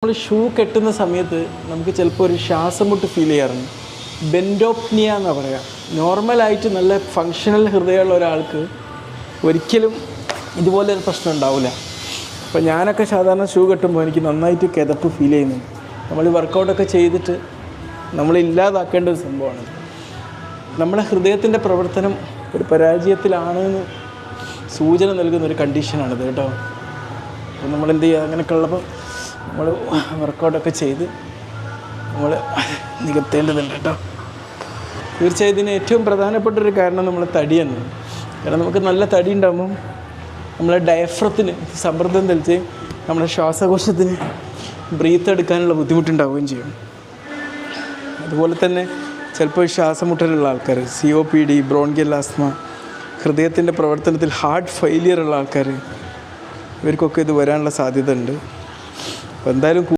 നമ്മൾ ഷൂ കെട്ടുന്ന സമയത്ത് നമുക്ക് ചിലപ്പോൾ ഒരു ശ്വാസം മുട്ട് ഫീൽ ചെയ്യാറുണ്ട്. ബെൻഡോപ്നിയ എന്ന് പറയാം. നോർമലായിട്ട് നല്ല ഫങ്ഷണൽ ഹൃദയമുള്ള ഒരാൾക്ക് ഒരിക്കലും ഇതുപോലെ ഒരു പ്രശ്നം ഉണ്ടാവില്ല. അപ്പോൾ ഞാനൊക്കെ സാധാരണ ഷൂ കെട്ടുമ്പോൾ എനിക്ക് നന്നായിട്ട് കിതപ്പ് ഫീൽ ചെയ്യുന്നുണ്ട്. നമ്മൾ വർക്കൗട്ടൊക്കെ ചെയ്തിട്ട് നമ്മൾ ഇല്ലാതാക്കേണ്ട ഒരു സംഭവമാണ്. നമ്മുടെ ഹൃദയത്തിൻ്റെ പ്രവർത്തനം ഒരു പരാജയത്തിലാണെന്ന് സൂചന നൽകുന്ന ഒരു കണ്ടീഷനാണിത് കേട്ടോ. അപ്പോൾ നമ്മളെന്ത് ചെയ്യുക, അങ്ങനെയൊക്കെ ഉള്ളപ്പോൾ നമ്മൾ വർക്കൗട്ടൊക്കെ ചെയ്ത് നമ്മൾ നികത്തേണ്ടതുണ്ട് കേട്ടോ. തീർച്ചയായും ഇതിന് ഏറ്റവും പ്രധാനപ്പെട്ടൊരു കാരണം നമ്മൾ തടി തന്നെ. കാരണം നമുക്ക് നല്ല തടി ഉണ്ടാകുമ്പം നമ്മളെ ഡയഫ്രത്തിന് സമ്മർദ്ദം തെളിച്ച് നമ്മുടെ ശ്വാസകോശത്തിന് ബ്രീത്ത് എടുക്കാനുള്ള ബുദ്ധിമുട്ടുണ്ടാവുകയും ചെയ്യും. അതുപോലെ തന്നെ ചിലപ്പോൾ ശ്വാസമുട്ടലുള്ള ആൾക്കാർ, COPD, ബ്രോൺകിയൽ ആസ്മ, ഹൃദയത്തിൻ്റെ പ്രവർത്തനത്തിൽ ഹാർട്ട് ഫെയിലിയർ ഉള്ള ആൾക്കാർ, ഇവർക്കൊക്കെ ഇത് വരാനുള്ള സാധ്യത ഉണ്ട്. അപ്പോൾ എന്തായാലും